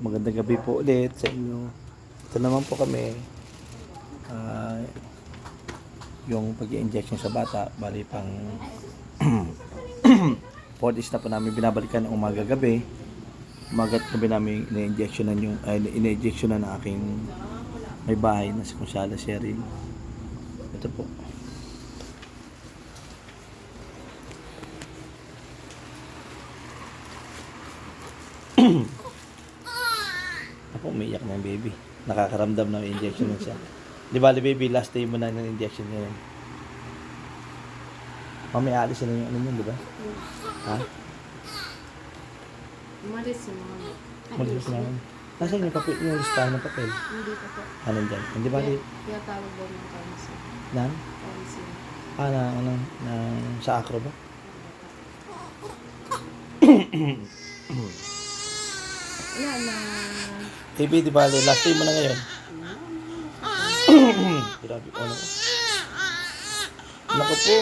Magandang gabi po ulit sa inyo. Ito naman po kami. Yung pag-i-injection sa bata, bali pang 4 days na po namin binabalikan ng umaga-gabi. Umagat gabi namin ina-injectionan ng aking may bahay na si Kunsala Cheryl. Ito po. Ako, umiiyak na yung baby. Nakakaramdam na may injection na siya. Di ba, baby, last day mo na ng injection ngayon. Mamaya alis na yung ano yun, di ba? Ha? Umalis yung mga... Malis na yun. Nasaan yung papel? Yung listahan ng papel? Hindi pa po. Ano dyan? Hindi ba? Kaya tawag daw ng council. Nan? Council. Sa acro ba? Wala na. Baby, di ba, last day mo na ngayon? Grabe, ano ko? Naku po.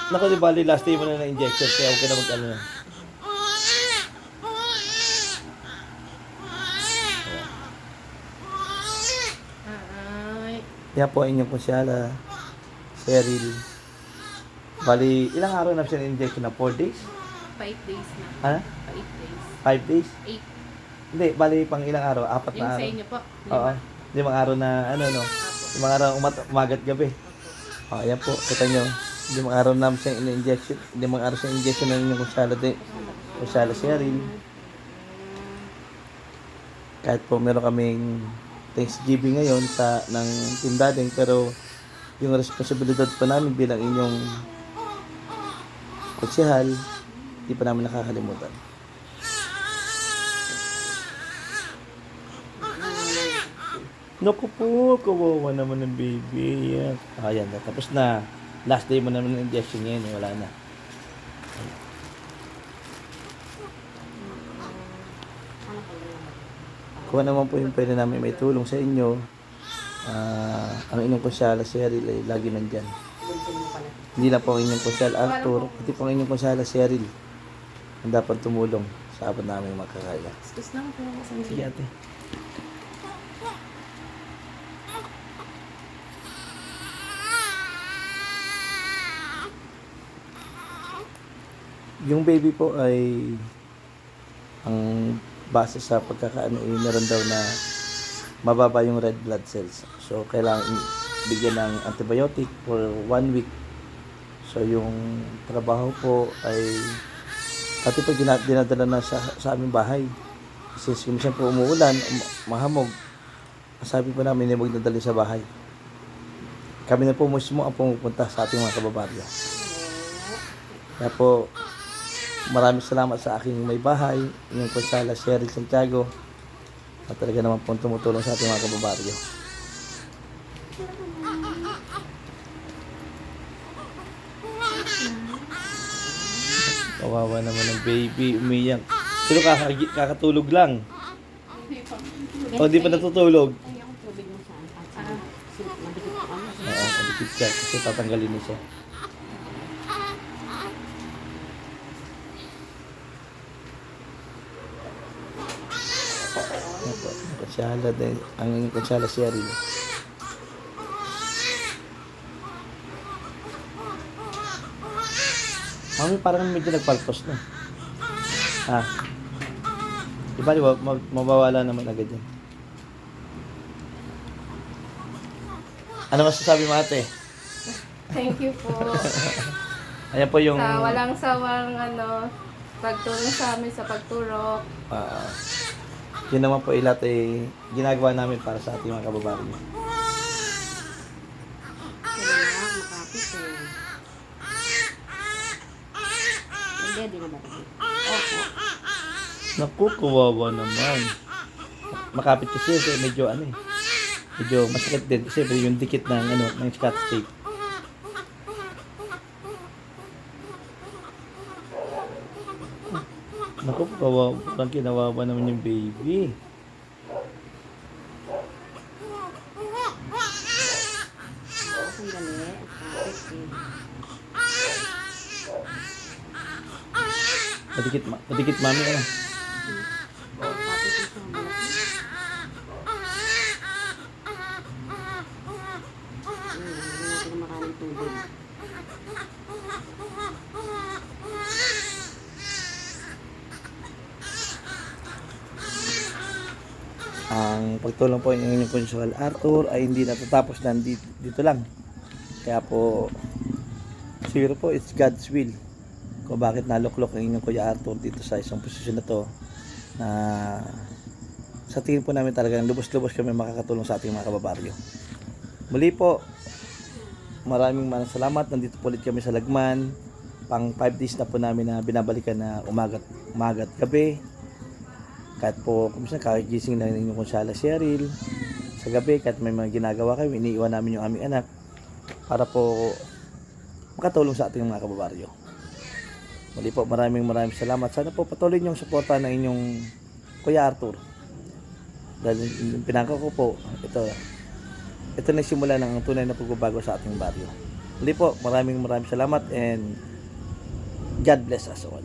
Naku, di ba, last day mo na ng injection, kaya huwag ka na mag-ano yan. Ay. Yan po ang inyong Kunsala Cheryl. Bali, ilang araw na siya na-injection na? 4 days? 5 days na. Ha? 5 days. 5 days? 8. Hindi, bali pang ilang araw? 4 Yung na sa araw? inyo po. Oo. 5 araw na ano, no? 5 araw umagat gabi. O, ayan po. Kita nyo. 5 araw namin siyang ina-injection. 5 araw siyang injection na inyong Kunsala Cheryl. Kahit po meron kaming Thanksgiving ngayon ng Team Dadeng, pero yung responsibilidad pa namin bilang inyong kutsihal, hindi pa namin nakakalimutan. Naku po, kawawa naman ng baby. Ayan na, tapos na. Last day mo naman ng injection ngayon, wala na. Kung naman po yung pwede namin may tulong sa inyo, ang inyong Kunsala Cheryl ay lagi nandyan. Hindi lang po ang inyong Kunsala Arthur, pati po ang inyong Kunsala Cheryl ang dapat tumulong sa abot namin makakaya. Excuse lang po. Sige ate. Yung baby po ay ang base sa pagkakaano ay meron daw na mababa yung red blood cells. So, kailangan bigyan ng antibiotic for 1 week. So, yung trabaho po ay pati po dinadala na sa aming bahay. Kasi minsan po umuulan, mahamog. Sabi po namin, huwag nadali sa bahay. Kami na po mismo ang pumupunta sa ating mga kababarya. Kaya po, maraming salamat sa aking may bahay, yung Kunsala Cheryl Santiago, at talaga naman po tumutulong sa ating mga kababaryo. Kawawa naman ng baby, umiyak. Pero kakatulog lang. O di pa natutulog? Ay, ako tubig mo saan? Madikit ko kami. Oo, madikit siya kasi tatanggalin niya siya. Kunsala din, ang Kunsala Cheryl. Mami, parang medyo nagpaltos na. Ha? Di ba, mabawala naman agad yan. Ano masasabi mo ate? Thank you po. Ayan po yung... Sa walang sawang pagtulong sa amin sa pagturok. Yun naman po ilat ay ginagawa namin para sa ating mga kababayan. Makapit eh. Hindi, di na ba? Opo. Naku, kawawa naman. Makapit kasi medyo medyo masakit din kasi yung dikit ng scotch tape. Naku, kawawa, parang kinawawa naman yung baby. Sandali. Makapit eh. Madikit mami, ano? Maraming tubig. Ang pagtulong po ng inyong Consul Arthur ay hindi natatapos na dito lang. Kaya po, siguro po it's God's will kung bakit naluklok ang inyong Kuya Arthur dito sa isang posisyon na to, na sa tingin po namin talagang lubos-lubos kami makakatulong sa ating mga kababaryo. Muli po, maraming salamat. Nandito po ulit kami sa Lagman. Pang 5 days na po namin na binabalikan na umaga at gabi. Kahit po, kumisa kakagising na inyong Kunsala Cheryl sa gabi, kahit may mga ginagawa kayo, iniiwan namin yung aming anak para po makatulong sa ating mga kababaryo. Muli po, maraming salamat. Sana po patuloy niyong suporta ng inyong Kuya Arthur. Dahil yung pinangako ko po, ito na simula ng tunay na pagbabago sa ating baryo. Muli po, maraming salamat and God bless us all.